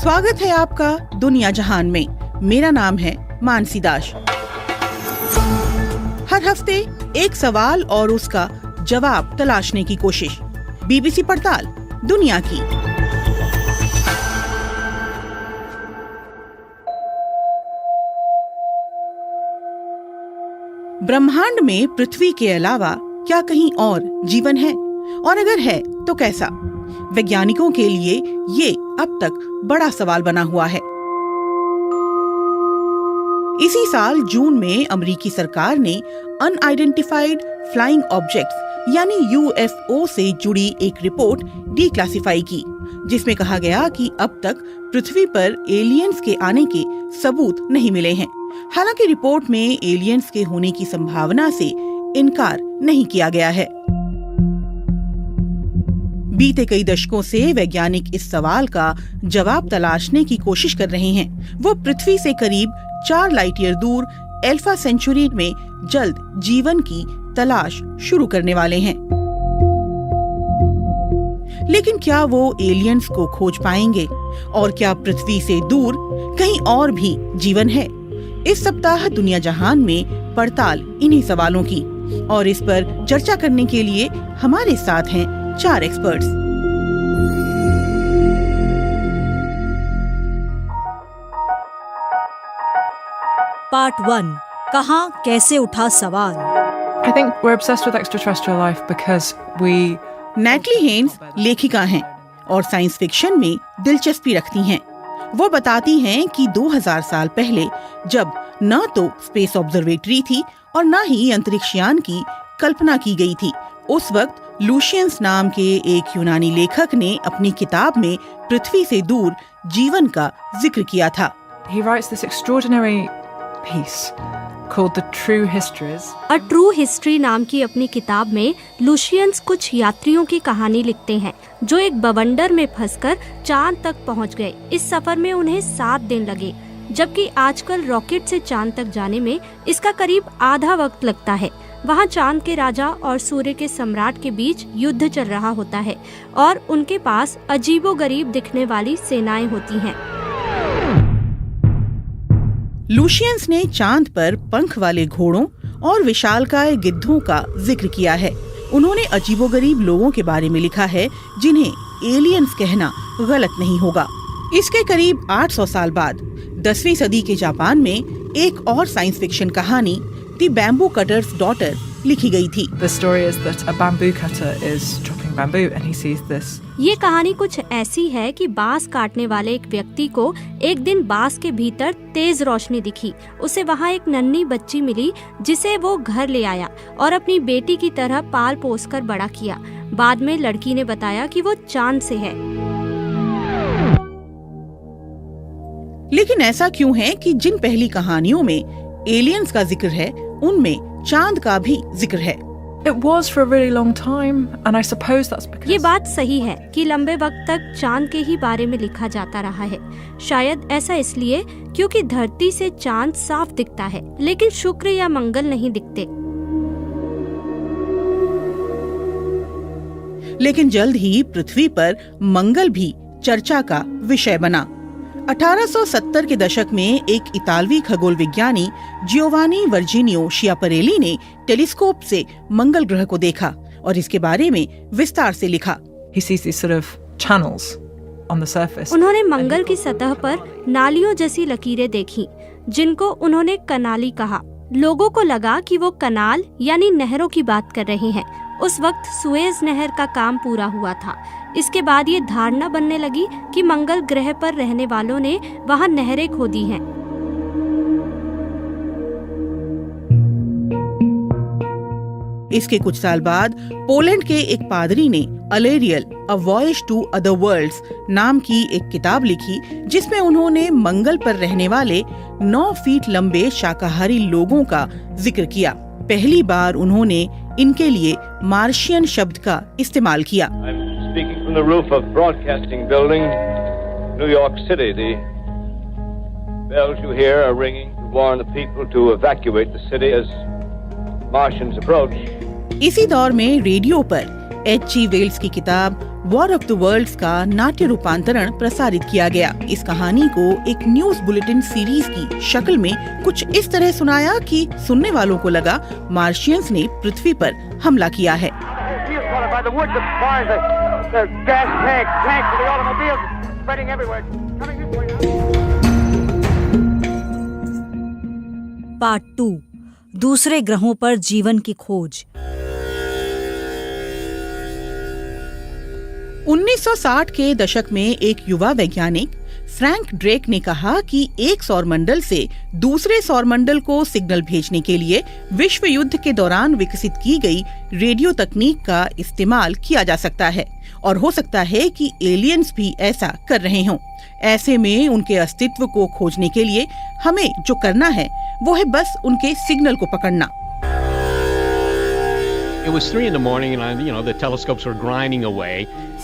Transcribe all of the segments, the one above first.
स्वागत है आपका दुनिया जहान में। मेरा नाम है मानसी दास। हर हफ्ते एक सवाल और उसका जवाब तलाशने की कोशिश। बीबीसी पड़ताल दुनिया की। ब्रह्मांड में पृथ्वी के अलावा क्या कहीं और जीवन है, और अगर है तो कैसा? वैज्ञानिकों के लिए ये अब तक बड़ा सवाल बना हुआ है। इसी साल जून में अमेरिकी सरकार ने अनआइडेंटिफाइड फ्लाइंग ऑब्जेक्ट्स यानी यूएफओ से जुड़ी एक रिपोर्ट डीक्लासिफाई की, जिसमें कहा गया कि अब तक पृथ्वी पर एलियंस के आने के सबूत नहीं मिले हैं। हालांकि रिपोर्ट में एलियंस के होने की संभावना से इनकार नहीं किया गया है। बीते कई दशकों से वैज्ञानिक इस सवाल का जवाब तलाशने की कोशिश कर रहे हैं। वो पृथ्वी से करीब 4 लाइट ईयर दूर अल्फा सेंचुरी में जल्द जीवन की तलाश शुरू करने वाले हैं। लेकिन क्या वो एलियंस को खोज पाएंगे, और क्या पृथ्वी से दूर कहीं और भी जीवन है? इस सप्ताह दुनिया जहान में पड़ताल इन्हीं सवालों की, और इस पर चर्चा करने के लिए हमारे साथ हैं 4 एक्सपर्ट्स। पार्ट 1, कहां कैसे उठा सवाल। I think we're obsessed with extraterrestrial life because we Natalie Haynes लेखिका हैं और साइंस फिक्शन में दिलचस्पी रखती हैं। वो बताती हैं कि 2000 साल पहले, जब न तो स्पेस ऑब्जर्वेटरी थी और न ही अंतरिक्ष यान की कल्पना की गई थी, उस वक्त लूशियंस नाम के एक यूनानी लेखक ने अपनी किताब में पृथ्वी से दूर जीवन का जिक्र किया था। he writes this extraordinary piece called The True Histories. A true history नाम की अपनी किताब में लूशियंस कुछ यात्रियों की कहानी लिखते हैं जो एक बवंडर में फंसकर चांद तक पहुंच गए। इस सफर में उन्हें 7 दिन लगे, जबकि आजकल रॉकेट से चांद तक जाने में इसका करीब आधा वक्त लगता है। वहाँ चांद के राजा और सूर्य के सम्राट के बीच युद्ध चल रहा होता है और उनके पास अजीबोगरीब दिखने वाली सेनाएं होती हैं। लूशियंस ने चांद पर पंख वाले घोड़ों और विशालकाय गिद्धों का जिक्र किया है। उन्होंने अजीबोगरीब लोगों के बारे में लिखा है जिन्हें एलियंस कहना गलत नहीं होगा। इसके करीब 800 साल बाद 10वीं सदी के जापान में एक और साइंस फिक्शन कहानी द बैम्बू कटर्स डॉटर लिखी गई थी। The story is that a bamboo cutter is chopping bamboo and he sees this. ये कहानी कुछ ऐसी है कि बांस काटने वाले एक व्यक्ति को एक दिन बांस के भीतर तेज रोशनी दिखी। उसे वहाँ एक नन्ही बच्ची मिली जिसे वो घर ले आया और अपनी बेटी की तरह पाल पोस कर बड़ा किया। बाद में लड़की ने बताया कि वो चांद से है। लेकिन ऐसा क्यों है कि जिन पहली कहानियों में एलियंस का जिक्र है, उनमें चांद का भी जिक्र है? It was for a really long time and I suppose that's because ये बात सही है कि लंबे वक्त तक चांद के ही बारे में लिखा जाता रहा है। शायद ऐसा इसलिए क्योंकि धरती से चांद साफ दिखता है, लेकिन शुक्र या मंगल नहीं दिखते। लेकिन जल्द ही पृथ्वी पर मंगल भी चर्चा का विषय बना। 1870 के दशक में एक इतालवी खगोल विज्ञानी जियोवानी वर्जीनियो शियापरेली ने टेलीस्कोप से मंगल ग्रह को देखा और इसके बारे में विस्तार से लिखा। he sees these sort of channels on the surface. उन्होंने मंगल की सतह पर नालियों जैसी लकीरें देखी, जिनको उन्होंने कनाली कहा। लोगों को लगा कि वो कनाल यानी नहरों की बात कर रहे हैं। उस वक्त सुएज नहर का काम पूरा हुआ था। इसके बाद ये धारणा बनने लगी कि मंगल ग्रह पर रहने वालों ने वहाँ नहरें खोदी हैं। इसके कुछ साल बाद पोलैंड के एक पादरी ने अलेरियल अ वॉयज टू अदर वर्ल्ड्स नाम की एक किताब लिखी, जिसमें उन्होंने मंगल पर रहने वाले 9 फीट लंबे शाकाहारी लोगों का जिक्र किया। पहली बार उन्होंने इनके लिए मार्शियन शब्द का इस्तेमाल किया। Speaking from the roof of Broadcasting Building, New York City, the bells you hear are ringing to warn the people to evacuate the city as Martians approach. इसी दौर में रेडियो पर H.G. वेल्स की किताब वॉर ऑफ द वर्ल्ड्स का नाट्य रूपांतरण प्रसारित किया गया। इस कहानी को एक न्यूज बुलेटिन सीरीज की शक्ल में कुछ इस तरह सुनाया कि सुनने वालों को लगा मार्शियंस ने पृथ्वी पर हमला किया है। पार्ट 2 दूसरे ग्रहों पर जीवन की खोज। 1960 के दशक में एक युवा वैज्ञानिक फ्रैंक ड्रेक ने कहा कि एक सौरमंडल से दूसरे सौरमंडल को सिग्नल भेजने के लिए विश्व युद्ध के दौरान विकसित की गई रेडियो तकनीक का इस्तेमाल किया जा सकता है और हो सकता है कि एलियंस भी ऐसा कर रहे हों। ऐसे में उनके अस्तित्व को खोजने के लिए हमें जो करना है वो है बस उनके सिग्नल को पकड़ना। It was 3 in the morning and the telescopes were grinding away.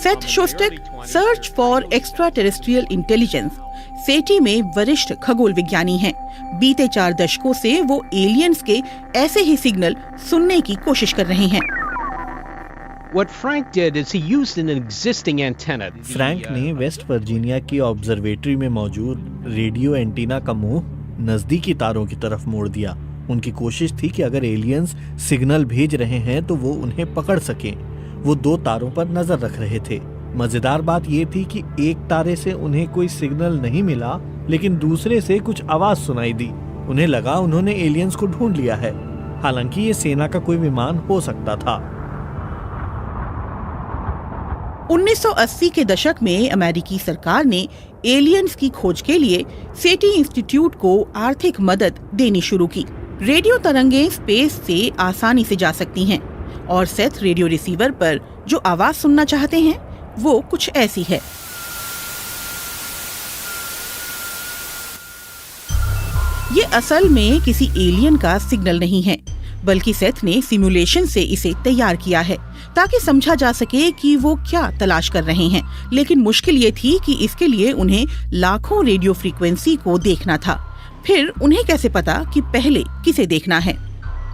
Seth Shostak search for extra terrestrial intelligence SETI में वरिष्ठ खगोल विज्ञानी हैं। बीते 4 दशकों से वो एलियंस के ऐसे ही सिग्नल सुनने की कोशिश कर रहे हैं। What Frank did is he used an existing antenna. Frank ने वेस्ट वर्जीनिया की ऑब्जर्वेटरी में मौजूद रेडियो एंटीना का मुंह नजदीकी तारों की तरफ मोड़ दिया। उनकी कोशिश थी कि अगर एलियंस सिग्नल भेज रहे हैं तो वो उन्हें पकड़ सकें। वो 2 तारों पर नजर रख रहे थे। मजेदार बात ये थी कि एक तारे से उन्हें कोई सिग्नल नहीं मिला, लेकिन दूसरे से कुछ आवाज सुनाई दी। उन्हें लगा उन्होंने एलियंस को ढूंढ लिया है। हालांकि ये सेना का कोई विमान हो सकता था। 1980 के दशक में अमेरिकी सरकार ने एलियंस की खोज के लिए सेटी इंस्टीट्यूट को आर्थिक मदद देनी शुरू की। रेडियो तरंगें स्पेस से आसानी से जा सकती हैं और सेथ रेडियो रिसीवर पर जो आवाज सुनना चाहते हैं वो कुछ ऐसी है। ये असल में किसी एलियन का सिग्नल नहीं है, बल्कि सेथ ने सिमुलेशन से इसे तैयार किया है ताकि समझा जा सके कि वो क्या तलाश कर रहे हैं। लेकिन मुश्किल ये थी कि इसके लिए उन्हें लाखों रेडियो फ्रीक्वेंसी को देखना था। फिर उन्हें कैसे पता कि पहले किसे देखना है?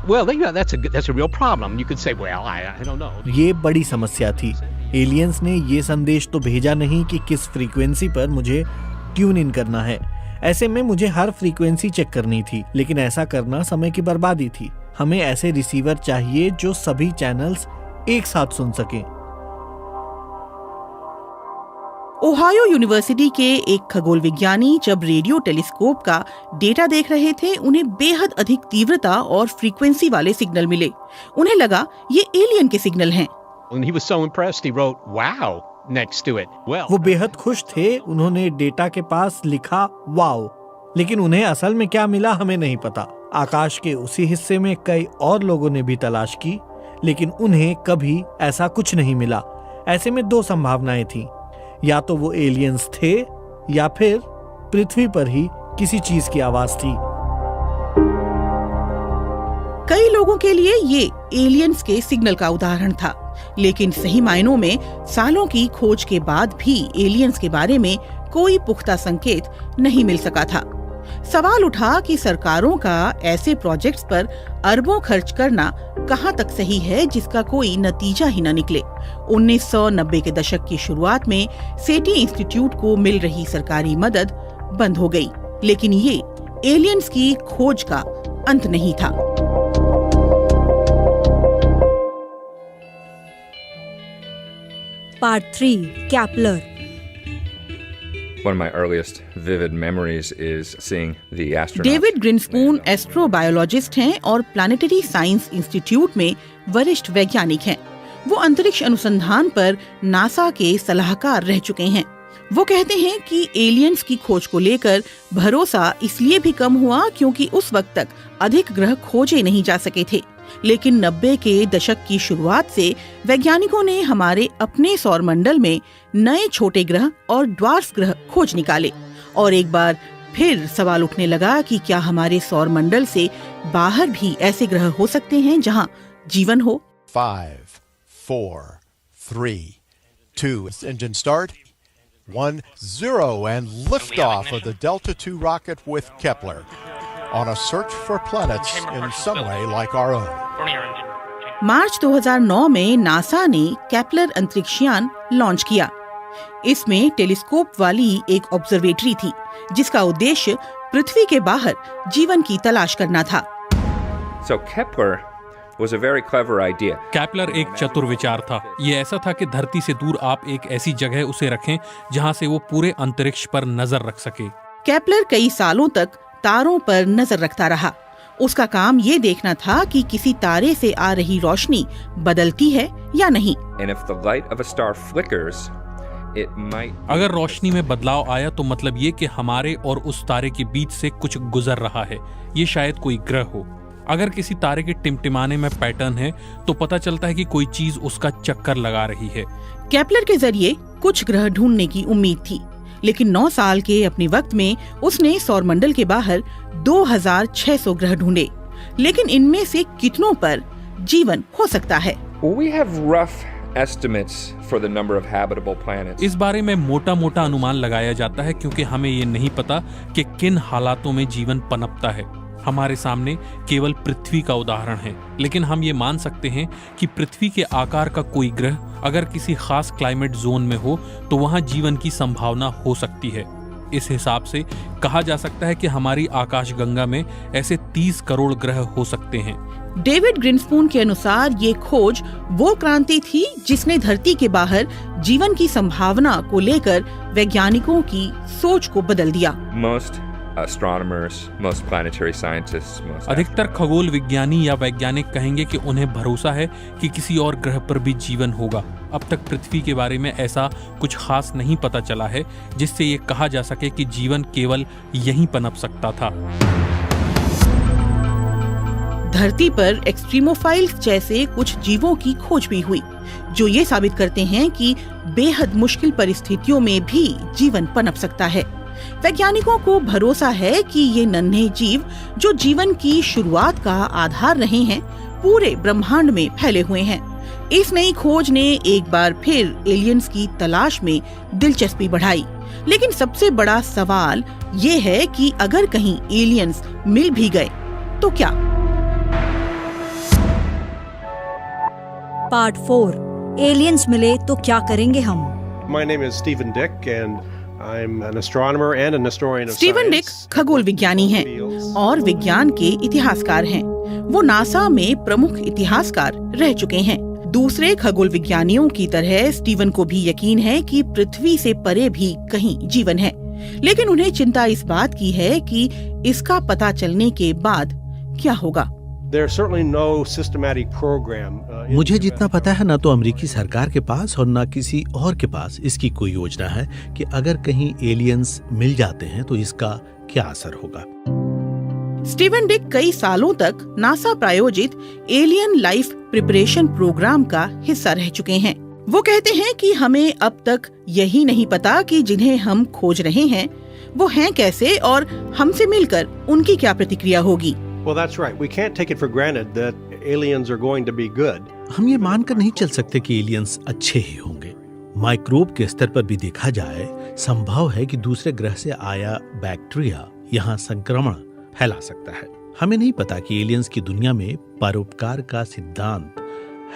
Well, that's a real problem. You could say, well, I don't know. ये बड़ी समस्या थी। एलियंस ने ये संदेश तो भेजा नहीं कि किस फ्रीक्वेंसी पर मुझे ट्यून इन करना है। ऐसे में मुझे हर फ्रीक्वेंसी चेक करनी थी, लेकिन ऐसा करना समय की बर्बादी थी। हमें ऐसे रिसीवर चाहिए जो सभी चैनल्स एक साथ सुन सकें। ओहायो यूनिवर्सिटी के एक खगोल विज्ञानी जब रेडियो टेलीस्कोप का डेटा देख रहे थे, उन्हें बेहद अधिक तीव्रता और फ्रीक्वेंसी वाले सिग्नल मिले। उन्हें लगा ये एलियन के सिग्नल हैं। When he was so impressed, he wrote, "Wow" next to it. Well, वो बेहद खुश थे। उन्होंने डेटा के पास लिखा वाओ, लेकिन उन्हें असल में क्या मिला हमें नहीं पता। आकाश के उसी हिस्से में कई और लोगों ने भी तलाश की, लेकिन उन्हें कभी ऐसा कुछ नहीं मिला। ऐसे में 2 संभावनाएं थी, या तो वो एलियंस थे या फिर पृथ्वी पर ही किसी चीज की आवाज थी। कई लोगों के लिए ये एलियंस के सिग्नल का उदाहरण था, लेकिन सही मायनों में सालों की खोज के बाद भी एलियंस के बारे में कोई पुख्ता संकेत नहीं मिल सका था। सवाल उठा कि सरकारों का ऐसे प्रोजेक्ट्स पर अरबों खर्च करना कहां तक सही है जिसका कोई नतीजा ही न निकले। 1990 के दशक की शुरुआत में सेटी इंस्टीट्यूट को मिल रही सरकारी मदद बंद हो गई, लेकिन ये एलियंस की खोज का अंत नहीं था। Part 3 कैपलर। One of my earliest vivid memories is seeing the astronauts. David Grinspoon astrobiologist हैं और प्लानिटरी साइंस इंस्टीट्यूट में वरिष्ठ वैज्ञानिक हैं। वो अंतरिक्ष अनुसंधान पर नासा के सलाहकार रह चुके हैं। वो कहते हैं कि एलियंस की खोज को लेकर भरोसा इसलिए भी कम हुआ क्योंकि उस वक्त तक अधिक ग्रह खोजे नहीं जा सके थे। लेकिन 90 के दशक की शुरुआत से वैज्ञानिकों ने हमारे अपने सौरमंडल में नए छोटे ग्रह और ड्वार्फ ग्रह खोज निकाले और एक बार फिर सवाल उठने लगा कि क्या हमारे सौरमंडल से बाहर भी ऐसे ग्रह हो सकते हैं जहां जीवन हो। 5, 4, 3, 2, engine start, 1, 0, and liftoff of the Delta II rocket with Kepler on a search for planets in some way like our own. मार्च 2009 में नासा ने केपलर अंतरिक्षयान लॉन्च किया। इसमें टेलीस्कोप वाली एक ऑब्जर्वेटरी थी जिसका उद्देश्य पृथ्वी के बाहर जीवन की तलाश करना था। So Kepler was a very clever idea. Kepler एक चतुर विचार था। ये ऐसा था कि धरती से दूर आप एक ऐसी जगह उसे रखें जहां से वो पूरे अंतरिक्ष पर नजर रख सके। केपलर कई सालों तक तारों पर नजर रखता रहा। उसका काम ये देखना था कि किसी तारे से आ रही रोशनी बदलती है या नहीं। And if the light of a star flickers, it might... अगर रोशनी में बदलाव आया तो मतलब ये कि हमारे और उस तारे के बीच से कुछ गुजर रहा है। ये शायद कोई ग्रह हो। अगर किसी तारे के टिमटिमाने में पैटर्न है तो पता चलता है कि कोई चीज उसका चक्कर लगा रही है। केपलर के जरिए कुछ ग्रह ढूंढने की उम्मीद थी, लेकिन 9 साल के अपने वक्त में उसने सौरमंडल के बाहर 2600 ग्रह ढूंढे, लेकिन इनमें से कितनों पर जीवन हो सकता है? We have rough estimates for the number of habitable planets. इस बारे में मोटा मोटा अनुमान लगाया जाता है क्योंकि हमें ये नहीं पता कि किन हालातों में जीवन पनपता है। हमारे सामने केवल पृथ्वी का उदाहरण है, लेकिन हम ये मान सकते हैं कि पृथ्वी के आकार का कोई ग्रह अगर किसी खास क्लाइमेट जोन में हो तो वहां जीवन की संभावना हो सकती है। इस हिसाब से कहा जा सकता है कि हमारी आकाशगंगा में ऐसे 30 करोड़ ग्रह हो सकते हैं। डेविड ग्रिन्सपून के अनुसार ये खोज वो क्रांति थी जिसने धरती के बाहर जीवन की संभावना को लेकर वैज्ञानिकों की सोच को बदल दिया। Most astronomers, most planetary scientists, most... अधिकतर खगोल विज्ञानी या वैज्ञानिक कहेंगे कि उन्हें भरोसा है कि किसी और ग्रह पर भी जीवन होगा। अब तक पृथ्वी के बारे में ऐसा कुछ खास नहीं पता चला है जिससे ये कहा जा सके कि जीवन केवल यहीं पनप सकता था। धरती पर एक्सट्रीमोफाइल्स जैसे कुछ जीवों की खोज भी हुई जो ये साबित करते हैं कि बेहद मुश्किल परिस्थितियों में भी जीवन पनप सकता है। वैज्ञानिकों को भरोसा है कि ये नन्हे जीव जो जीवन की शुरुआत का आधार रहे हैं पूरे ब्रह्मांड में फैले हुए हैं। इस नई खोज ने एक बार फिर एलियंस की तलाश में दिलचस्पी बढ़ाई, लेकिन सबसे बड़ा सवाल ये है कि अगर कहीं एलियंस मिल भी गए तो क्या? पार्ट 4 एलियंस मिले तो क्या करेंगे हम? My name is Stephen Dick and I'm an astronomer and an historian of Steven Dick खगोल विज्ञानी हैं और विज्ञान के इतिहासकार हैं। वो नासा में प्रमुख इतिहासकार रह चुके हैं। दूसरे खगोल विज्ञानियों की तरह स्टीवन को भी यकीन है कि पृथ्वी से परे भी कहीं जीवन है, लेकिन उन्हें चिंता इस बात की है कि इसका पता चलने के बाद क्या होगा। मुझे जितना पता है, न तो अमेरिकी सरकार के पास और न किसी और के पास इसकी कोई योजना है कि अगर कहीं एलियंस मिल जाते हैं तो इसका क्या असर होगा। स्टीवन डिक कई सालों तक नासा प्रायोजित एलियन लाइफ प्रिपरेशन प्रोग्राम का हिस्सा रह चुके हैं। वो कहते हैं कि हमें अब तक यही नहीं पता कि जिन्हें हम खोज रहे हैं वो हैं कैसे और हमसे मिलकर उनकी क्या प्रतिक्रिया होगी। Well, that's right. We can't take it for granted that aliens are going to be good. हम ये मानकर नहीं चल सकते कि एलियंस अच्छे ही होंगे। माइक्रोब के स्तर पर भी देखा जाए, संभव है कि दूसरे ग्रह से आया बैक्टीरिया यहाँ संक्रमण फैला सकता है। हमें नहीं पता कि एलियंस की दुनिया में परोपकार का सिद्धांत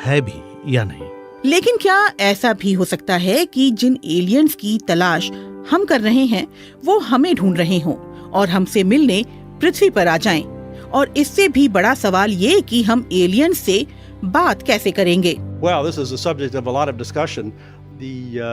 है भी या नहीं। लेकिन क्या ऐसा भी हो सकता है कि जिन एलियंस की तलाश हम कर रहे हैं वो हमें ढूंढ रहे हों और हमसे मिलने पृथ्वी पर आ जाएं? और इससे भी बड़ा सवाल ये कि हम एलियंस से बात कैसे करेंगे। Well, this is a subject of a lot of discussion. The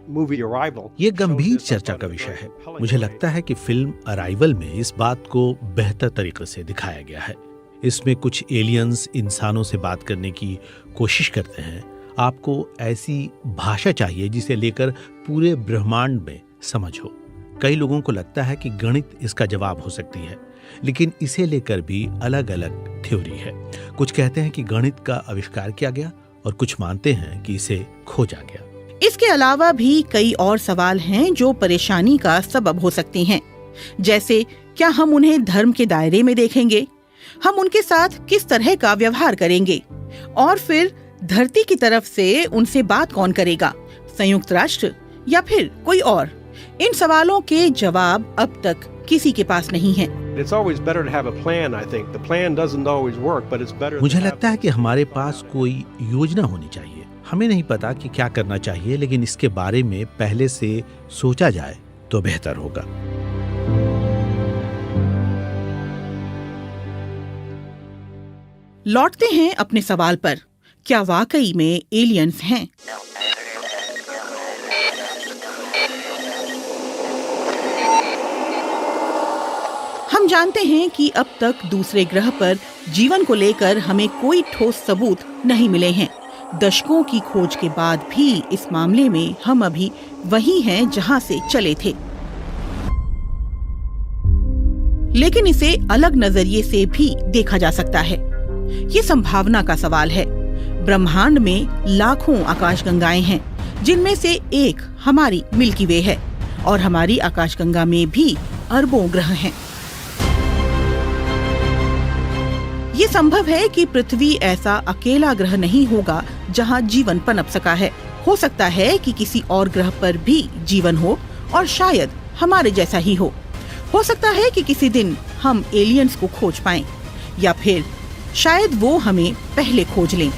movie Arrival. ये गंभीर चर्चा का विषय है। मुझे लगता है कि फिल्म अराइवल में इस बात को बेहतर तरीके से दिखाया गया है। इसमें कुछ एलियंस इंसानों से बात करने की कोशिश करते हैं। आपको ऐसी भाषा चाहिए जिसे लेकर पूरे ब्रह्मांड में समझ हो। कई लोगों को लगता है कि गणित इसका जवाब हो सकती है, लेकिन इसे लेकर भी अलग अलग थ्योरी है। कुछ कहते हैं कि गणित का आविष्कार किया गया और कुछ मानते हैं कि इसे खोजा गया। इसके अलावा भी कई और सवाल हैं जो परेशानी का सबब हो सकते हैं, जैसे क्या हम उन्हें धर्म के दायरे में देखेंगे, हम उनके साथ किस तरह का व्यवहार करेंगे, और फिर धरती की तरफ से उनसे बात कौन करेगा, संयुक्त राष्ट्र या फिर कोई और। इन सवालों के जवाब अब तक किसी के पास नहीं है। It's always better to have a plan, I think. The plan doesn't always work, but it's better. मुझे लगता है कि हमारे पास कोई योजना होनी चाहिए। हमें नहीं पता कि क्या करना चाहिए, लेकिन इसके बारे में पहले से सोचा जाए तो बेहतर होगा। लौटते हैं अपने सवाल पर, क्या वाकई में एलियंस हैं? हम जानते हैं कि अब तक दूसरे ग्रह पर जीवन को लेकर हमें कोई ठोस सबूत नहीं मिले हैं। दशकों की खोज के बाद भी इस मामले में हम अभी वही हैं जहां से चले थे। लेकिन इसे अलग नजरिए से भी देखा जा सकता है। ये संभावना का सवाल है। ब्रह्मांड में लाखों आकाशगंगाएं हैं, जिनमें से एक हमारी मिल्की वे है, और हमारी आकाशगंगा में भी अरबों ग्रह हैं। ये संभव है कि पृथ्वी ऐसा अकेला ग्रह नहीं होगा जहां जीवन पनप सका है। हो सकता है कि किसी और ग्रह पर भी जीवन हो, और शायद हमारे जैसा ही हो। हो सकता है कि किसी दिन हम एलियंस को खोज पाएं, या फिर शायद वो हमें पहले खोज लें।